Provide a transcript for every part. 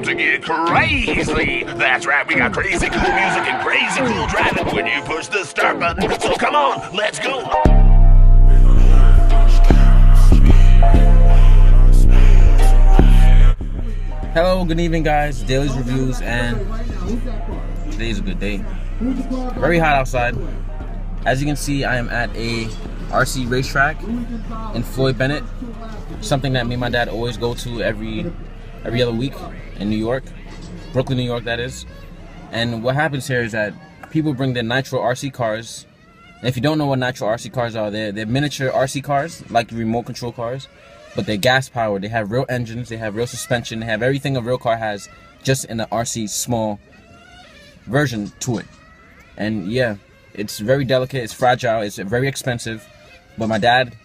to get crazy. That's right, we got crazy cool music and crazy cool driving when you push the start button. So come on, let's go. Hello, good evening guys, Daleys Reviews, and today's a good day. Very hot outside. As you can see, I am at a RC racetrack in Floyd Bennett, something that me and my dad always go to every other week in New York, Brooklyn, New York that is. And what happens here is that people bring their Nitro RC cars. And if you don't know what Nitro RC cars are, they're miniature RC cars, like remote control cars, but they're gas powered. They have real engines, they have real suspension, they have everything a real car has, just in the RC small version to it. And yeah, it's very delicate, it's fragile, it's very expensive, but my dad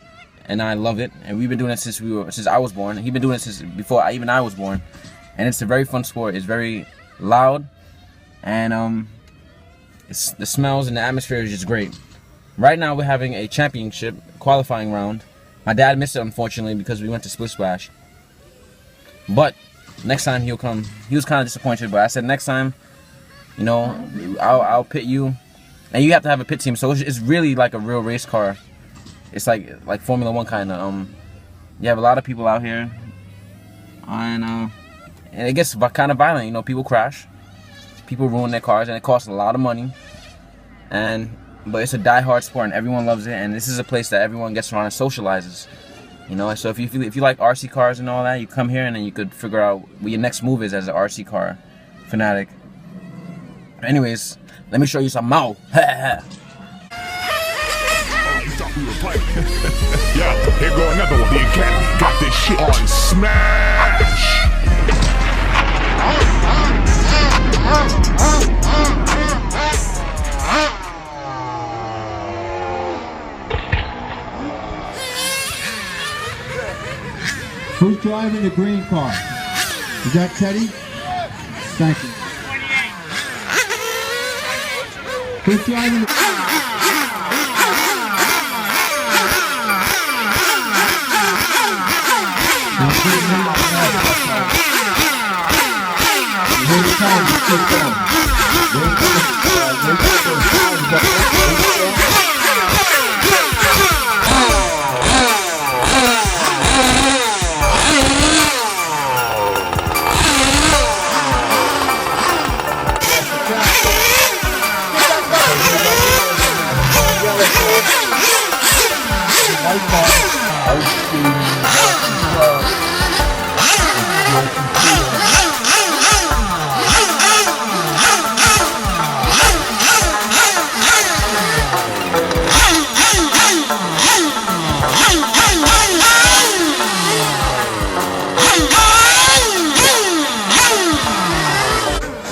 and I love it, and we've been doing it since I was born. He's been doing it since before I was born, and it's a very fun sport. It's very loud, and the smells and the atmosphere is just great. Right now we're having a championship qualifying round. My dad missed it unfortunately because we went to Split Splash, but next time he'll come. He was kind of disappointed, but I said next time, you know, I'll pit you, and you have to have a pit team, so it's really like a real race car. It's like Formula 1 kind of. You have a lot of people out here, and it gets kind of violent. You know, people crash, people ruin their cars, and it costs a lot of money. But it's a die-hard sport, and everyone loves it. And this is a place that everyone gets around and socializes. You know, so if you like RC cars and all that, you come here, and then you could figure out what your next move is as an RC car fanatic. Anyways, let me show you some Mao. Yeah, here go another one. The Academy got this shit on smash. Who's driving the green car? Is that Teddy? Thank you. Who's driving the...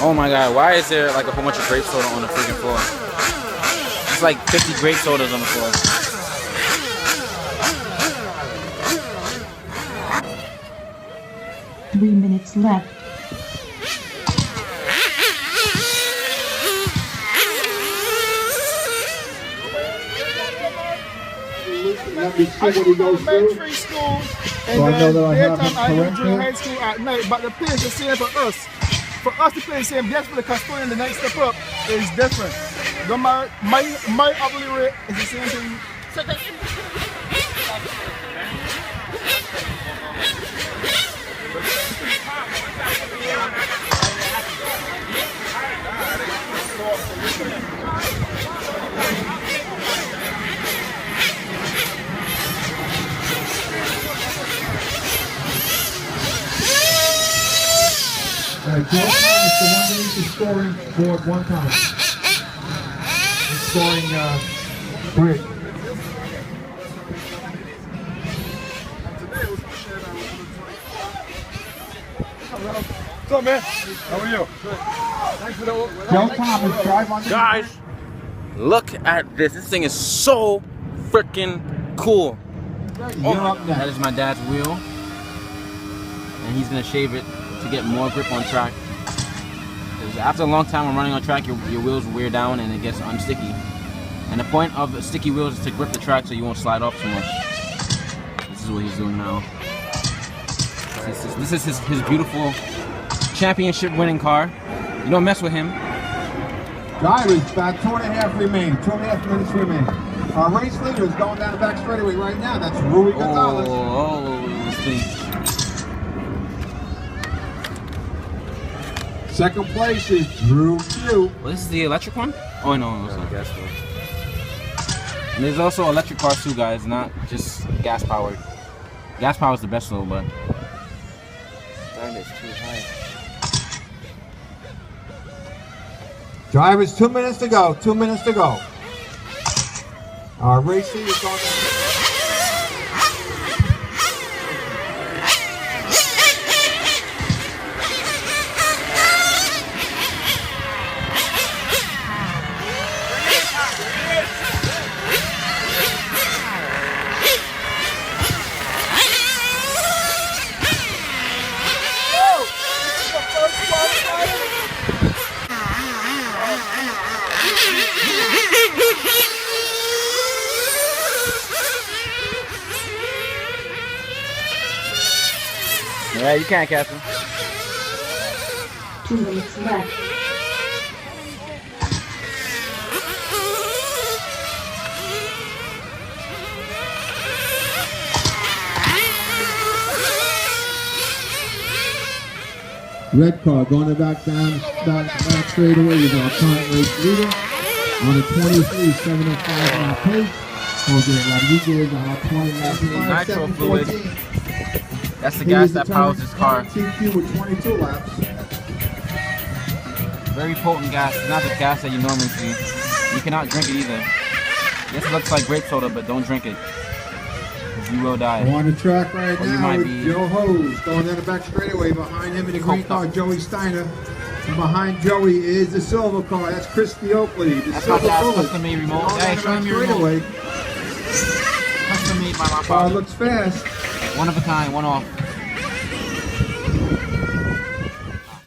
Oh my god, why is there like a whole bunch of grape soda on the freaking floor? It's like 50 grape sodas on the floor. 3 minutes left. Let me see what he goes through. Elementary school, and then daytime I went to high school at night. But the pay is the same for us. For us to play the same, that's for the custodian, the next step up is different. My hourly rate is the same thing. So the Joe is the one that needs the scoring board one time. He's scoring brick. What's up, man? How are you? Thanks for the Joe Thomas, drive on the... Guys, look at this. This thing is so freaking cool. You're up next. That is my dad's wheel, and he's gonna shave it to get more grip on track. Because after a long time of running on track, your wheels wear down and it gets unsticky. And the point of the sticky wheels is to grip the track so you won't slide off too much. This is what he's doing now. This is his beautiful championship winning car. You don't mess with him. Drivers, about 2.5 remain. 2.5 minutes remain. Our race leader is going down the back straightaway right now. That's Rui Gonzalez. Let's see. Second place is Drew Q. Well, this is the electric one? Oh, no, it's not gas powered. And there's also electric cars too, guys, not just gas powered. Gas powered is the best though, but that is too high. Drivers, 2 minutes to go. 2 minutes to go. Our race leader is going down. Yeah, you can't catch him. 2 minutes left. Red car going to back straight away with our current race leader on the 23.705 lap pace. Jose Rodriguez on our 20 lap Nitro fluid. That's the gas that powers this car. TQ with 22 laps. Very potent gas. It's not the gas that you normally see. You cannot drink it either. Yes, it looks like grape soda, but don't drink it. Because you will die. On the track right Or you now might with be Joe Hose going down the back straightaway. Behind him in the green car, Joey Steiner. And behind Joey is the silver car. That's Christy Oakley. The That's my silver dad's bullet. custom made remote. Going Hey, down the show him back your remote. straightaway. Custom made by my Car father. looks fast. One of a kind, one off.